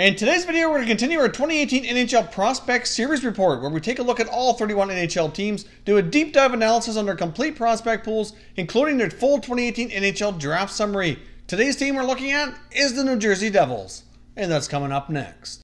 In today's video, we're going to continue our 2018 NHL Prospects Series Report, where we take a look at all 31 NHL teams, do a deep dive analysis on their complete prospect pools, including their full 2018 NHL Draft summary. Today's team we're looking at is the New Jersey Devils, and that's coming up next.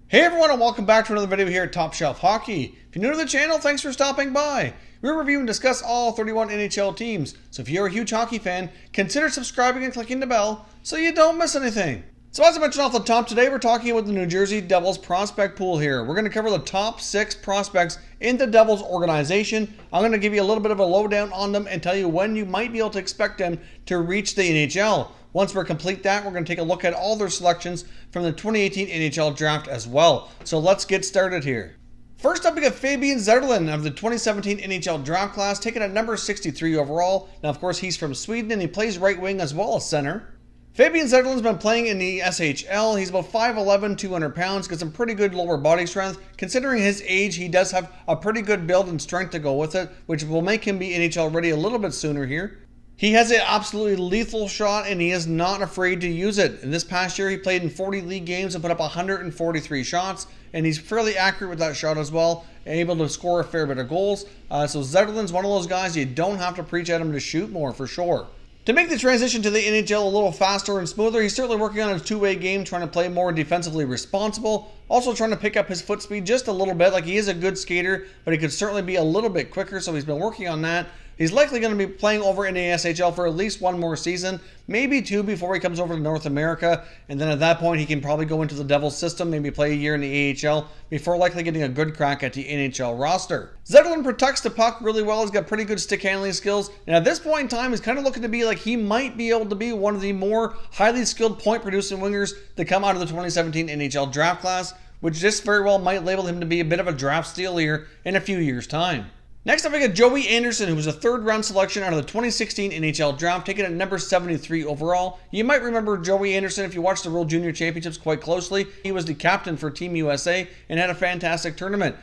Hey everyone, and welcome back to another video here at Top Shelf Hockey. If you're new to the channel, thanks for stopping by. We review and discuss all 31 NHL teams, so if you're a huge hockey fan, consider subscribing and clicking the bell so you don't miss anything. So as I mentioned off the top, today we're talking about the New Jersey Devils prospect pool here. We're going to cover the top 6 prospects in the Devils organization. I'm going to give you a little bit of a lowdown on them and tell you when you might be able to expect them to reach the NHL. Once we complete that, we're going to take a look at all their selections from the 2018 NHL Draft as well. So let's get started here. First up, we got Fabian Everland of the 2017 NHL Draft class, taken at number 63 overall. Now, of course, he's from Sweden and he plays right wing as well as center. Fabian Everland's been playing in the SHL. He's about 5'11", 200 pounds, got some pretty good lower body strength. Considering his age, he does have a pretty good build and strength to go with it, which will make him be NHL ready a little bit sooner here. He has an absolutely lethal shot and he is not afraid to use it. In this past year, he played in 40 league games and put up 143 shots, and he's fairly accurate with that shot as well, and able to score a fair bit of goals. So Everland's one of those guys you don't have to preach at him to shoot more for sure. To make the transition to the NHL a little faster and smoother, he's certainly working on his two-way game, trying to play more defensively responsible. Also trying to pick up his foot speed just a little bit. Like, he is a good skater, but he could certainly be a little bit quicker, so he's been working on that. He's likely going to be playing over in the SHL for at least one more season, maybe 2 before he comes over to North America. And then at that point, he can probably go into the Devils system, maybe play a year in the AHL before likely getting a good crack at the NHL roster. Everland protects the puck really well. He's got pretty good stick handling skills. And at this point in time, he's kind of looking to be like he might be able to be one of the more highly skilled point-producing wingers to come out of the 2017 NHL Draft class, which just very well might label him to be a bit of a draft steal here in a few years' time. Next up, we got Joey Anderson, who was a third-round selection out of the 2016 NHL Draft, taken at number 73 overall. You might remember Joey Anderson if you watched the World Junior Championships quite closely. He was the captain for Team USA and had a fantastic tournament.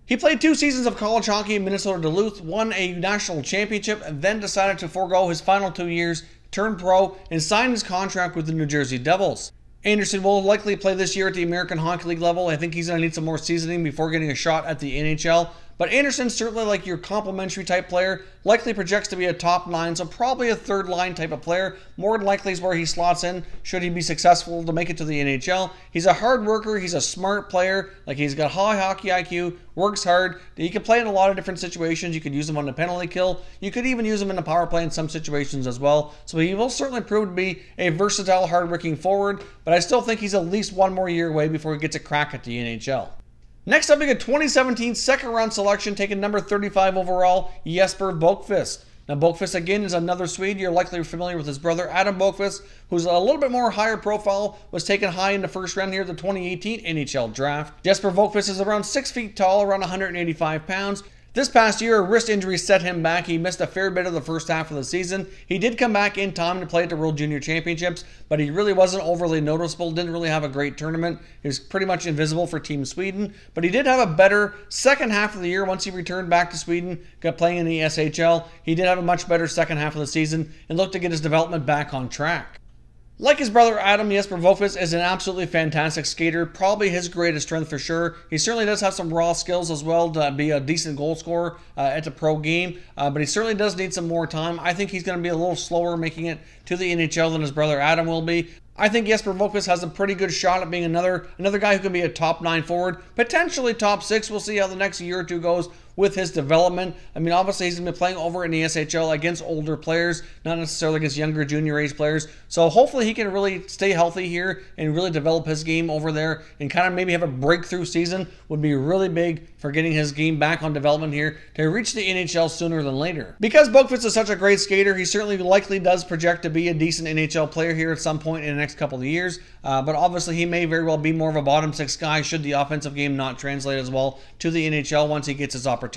He played 2 seasons of college hockey in Minnesota Duluth, won a national championship, and then decided to forego his final 2 years, turn pro, and sign his contract with the New Jersey Devils. Anderson will likely play this year at the American Hockey League level. I think he's going to need some more seasoning before getting a shot at the NHL. But Anderson's certainly like your complimentary type player, likely projects to be a top 9, so probably a third line type of player. More than likely is where he slots in, should he be successful to make it to the NHL. He's a hard worker, he's a smart player, like he's got high hockey IQ, works hard. He can play in a lot of different situations. You could use him on the penalty kill. You could even use him in the power play in some situations as well. So he will certainly prove to be a versatile, hard-working forward, but I still think he's at least one more year away before he gets a crack at the NHL. Next up, we got 2017 second-round selection, taken number 35 overall, Jesper Boqvist. Now, Boqvist, again, is another Swede. You're likely familiar with his brother, Adam Boqvist, who's a little bit more higher profile, was taken high in the first round here of the 2018 NHL Draft. Jesper Boqvist is around 6 feet tall, around 185 pounds. This past year, a wrist injury set him back. He missed a fair bit of the first half of the season. He did come back in time to play at the World Junior Championships, but he really wasn't overly noticeable, didn't really have a great tournament. He was pretty much invisible for Team Sweden, but he did have a better second half of the year once he returned back to Sweden, got playing in the SHL. He did have a much better second half of the season and looked to get his development back on track. Like his brother Adam, Jesper Boqvist is an absolutely fantastic skater, probably his greatest strength for sure. He certainly does have some raw skills as well to be a decent goal scorer at the pro game, but he certainly does need some more time. I think he's going to be a little slower making it to the NHL than his brother Adam will be. I think Jesper Boqvist has a pretty good shot at being another guy who can be a top 9 forward, potentially top 6. We'll see how the next year or two goes with his development. I mean, obviously he's going to be playing over in the SHL against older players, not necessarily against younger junior age players. So hopefully he can really stay healthy here and really develop his game over there and kind of maybe have a breakthrough season. Would be really big for getting his game back on development here to reach the NHL sooner than later. Because Boqvist is such a great skater, he certainly likely does project to be a decent NHL player here at some point in the next couple of years. But obviously he may very well be more of a bottom 6 guy should the offensive game not translate as well to the NHL once he gets his opportunity.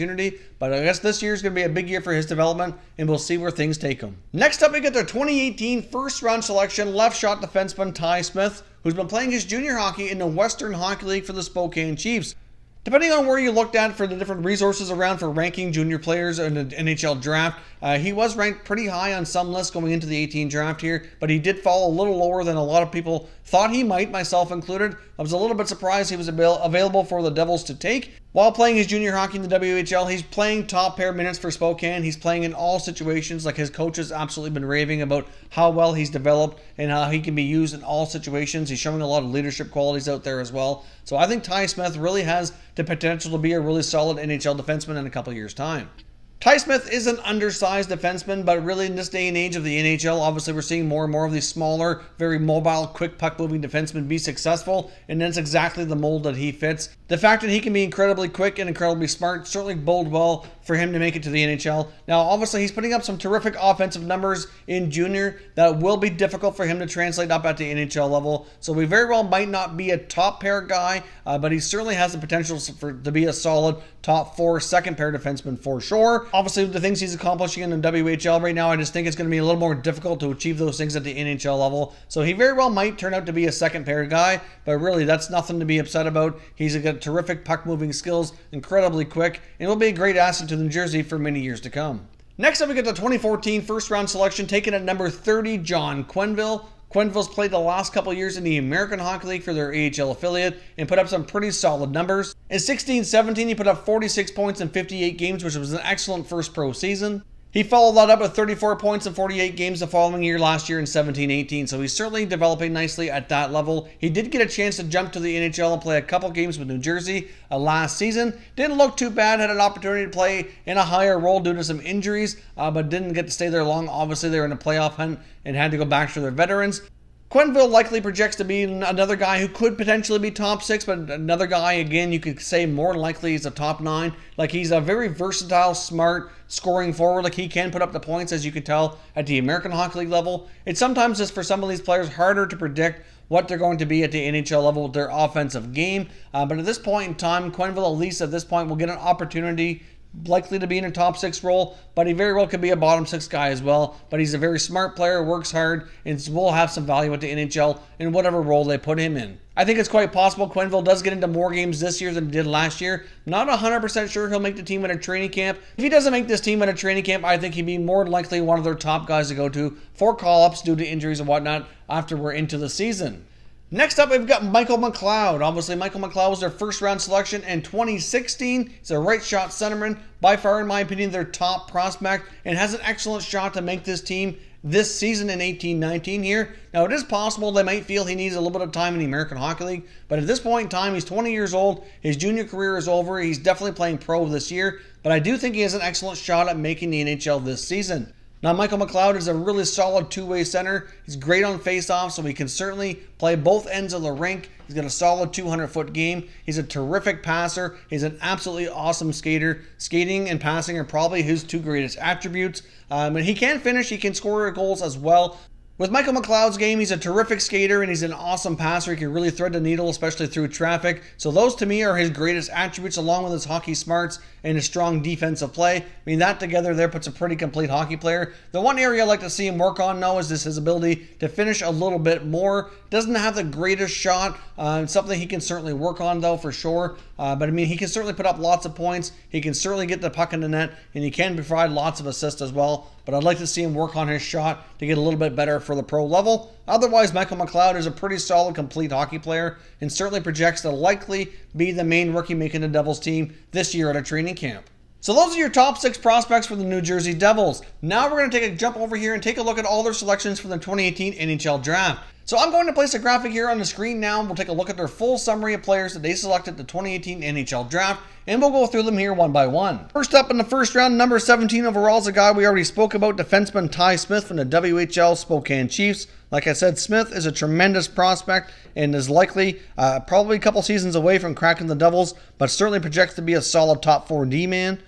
But I guess this year is going to be a big year for his development, and we'll see where things take him. Next up, we get their 2018 first-round selection, left shot defenseman Highsmith, who's been playing his junior hockey in the Western Hockey League for the Spokane Chiefs. Depending on where you looked at for the different resources around for ranking junior players in the NHL draft, he was ranked pretty high on some lists going into the 18 draft here, but he did fall a little lower than a lot of people thought he might, myself included. I was a little bit surprised he was available for the Devils to take. While playing his junior hockey in the WHL, he's playing top pair minutes for Spokane. He's playing in all situations. Like, his coach has absolutely been raving about how well he's developed and how he can be used in all situations. He's showing a lot of leadership qualities out there as well. So I think Ty Smith really has the potential to be a really solid NHL defenseman in a couple years' time. Ty Smith is an undersized defenseman, but really in this day and age of the NHL, obviously we're seeing more and more of these smaller, very mobile, quick puck-moving defensemen be successful, and that's exactly the mold that he fits. The fact that he can be incredibly quick and incredibly smart certainly bode well for him to make it to the NHL. Now, obviously, he's putting up some terrific offensive numbers in junior that will be difficult for him to translate up at the NHL level, so we very well might not be a top pair guy, but he certainly has the potential to be a solid top 4 second pair defenseman for sure. Obviously, the things he's accomplishing in the WHL right now, I just think it's going to be a little more difficult to achieve those things at the NHL level. So he very well might turn out to be a second pair guy, but really that's nothing to be upset about. He's got terrific puck moving skills, incredibly quick, and will be a great asset to New Jersey for many years to come. Next up, we get the 2014 first round selection taken at number 30, John Quenneville. Quenneville's played the last couple years in the American Hockey League for their AHL affiliate and put up some pretty solid numbers. In 16-17, he put up 46 points in 58 games, which was an excellent first pro season. He followed that up with 34 points in 48 games the following year, last year in 17-18, so he's certainly developing nicely at that level. He did get a chance to jump to the NHL and play a couple games with New Jersey last season. Didn't look too bad, had an opportunity to play in a higher role due to some injuries, but didn't get to stay there long. Obviously, they were in a playoff hunt and had to go back to their veterans. Quenneville likely projects to be another guy who could potentially be top 6, but another guy, again, you could say more than likely he's a top 9. Like, he's a very versatile, smart, scoring forward. Like, he can put up the points, as you can tell, at the American Hockey League level. It's sometimes just for some of these players harder to predict what they're going to be at the NHL level with their offensive game. But at this point in time, Quenneville, at least at this point, will get an opportunity likely to be in a top 6 role, but he very well could be a bottom 6 guy as well. But he's a very smart player, works hard, and will have some value at the NHL in whatever role they put him in. I think it's quite possible Quenneville does get into more games this year than he did last year. Not 100% sure he'll make the team at a training camp. If he doesn't make this team at a training camp, I think he'd be more than likely one of their top guys to go to for call-ups due to injuries and whatnot after we're into the season. Next up, we've got Michael McLeod. Obviously, Michael McLeod was their first round selection in 2016. He's a right shot centerman. By far, in my opinion, their top prospect and has an excellent shot to make this team this season in 18-19 here. Now, it is possible they might feel he needs a little bit of time in the American Hockey League, but at this point in time, he's 20 years old. His junior career is over. He's definitely playing pro this year, but I do think he has an excellent shot at making the NHL this season. Now, Michael McLeod is a really solid two-way center. He's great on face-off, so he can certainly play both ends of the rink. He's got a solid 200-foot game. He's a terrific passer. He's an absolutely awesome skater. Skating and passing are probably his 2 greatest attributes. And he can finish. He can score goals as well. With Michael McLeod's game, he's a terrific skater and he's an awesome passer. He can really thread the needle, especially through traffic. So those, to me, are his greatest attributes, along with his hockey smarts and his strong defensive play. I mean, that together there puts a pretty complete hockey player. The one area I'd like to see him work on, though, is his ability to finish a little bit more. Doesn't have the greatest shot. Something he can certainly work on, though, for sure. But, I mean, he can certainly put up lots of points. He can certainly get the puck in the net, and he can provide lots of assists as well. But I'd like to see him work on his shot to get a little bit better for the pro level. Otherwise, Michael McLeod is a pretty solid, complete hockey player and certainly projects to likely be the main rookie making the Devils team this year at a training camp. So those are your top 6 prospects for the New Jersey Devils. Now we're going to take a jump over here and take a look at all their selections for the 2018 NHL Draft. So I'm going to place a graphic here on the screen now. We'll take a look at their full summary of players that they selected the 2018 NHL Draft, and we'll go through them here one by one. First up in the first round, number 17 overall is a guy we already spoke about, defenseman Ty Smith from the WHL Spokane Chiefs. Like I said, Smith is a tremendous prospect and is likely probably a couple seasons away from cracking the Devils, but certainly projects to be a solid top 4 D-man.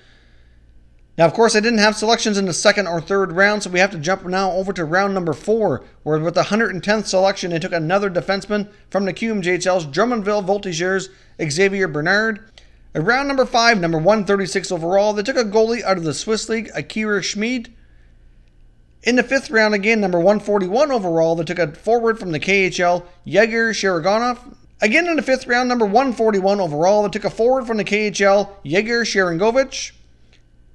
Now, of course, I didn't have selections in the second or third round, so we have to jump now over to round number 4, where with the 110th selection, they took another defenseman from the QMJHL's Drummondville Voltigeurs, Xavier Bernard. At round number 5, number 136 overall, they took a goalie out of the Swiss League, Akira Schmid. In the 5th round, again, number 141 overall, they took a forward from the KHL, Yegor Sharagonov. Again in the 5th round, number 141 overall, they took a forward from the KHL, Yegor Sharangovich.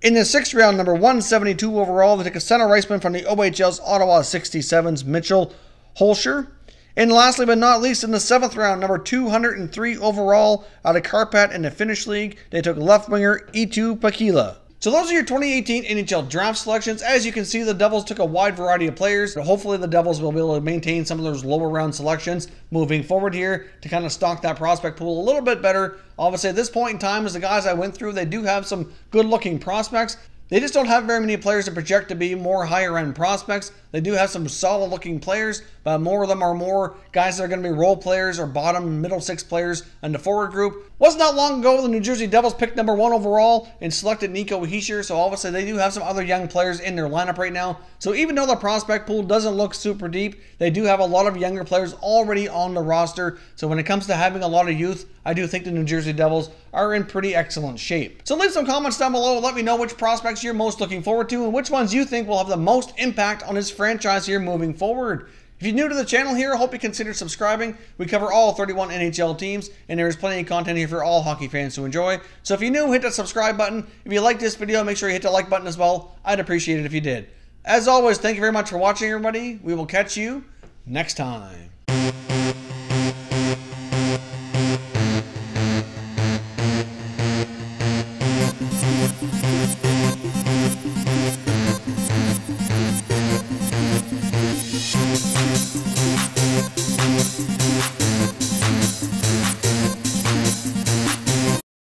In the 6th round, number 172 overall, they took a center iceman from the OHL's Ottawa 67's, Mitchell Holscher. And lastly but not least, in the 7th round, number 203 overall, out of Karpat in the Finnish League, they took left winger Eetu Pakila. So those are your 2018 NHL Draft selections. As you can see, the Devils took a wide variety of players. Hopefully the Devils will be able to maintain some of those lower round selections moving forward here to kind of stock that prospect pool a little bit better. Obviously at this point in time, as the guys I went through, they do have some good looking prospects. They just don't have very many players to project to be more higher end prospects. They do have some solid looking players, but more of them are more guys that are going to be role players or bottom middle 6 players in the forward group. Wasn't that long ago the New Jersey Devils picked number 1 overall and selected Nico Hischier, so obviously they do have some other young players in their lineup right now. So even though the prospect pool doesn't look super deep, they do have a lot of younger players already on the roster. So when it comes to having a lot of youth, I do think the New Jersey Devils are in pretty excellent shape. So leave some comments down below. Let me know which prospects you're most looking forward to and which ones you think will have the most impact on this franchise here moving forward. If you're new to the channel here, I hope you consider subscribing. We cover all 31 NHL teams, and there is plenty of content here for all hockey fans to enjoy. So if you're new, hit that subscribe button. If you like this video, make sure you hit the like button as well. I'd appreciate it if you did. As always, thank you very much for watching, everybody. We will catch you next time.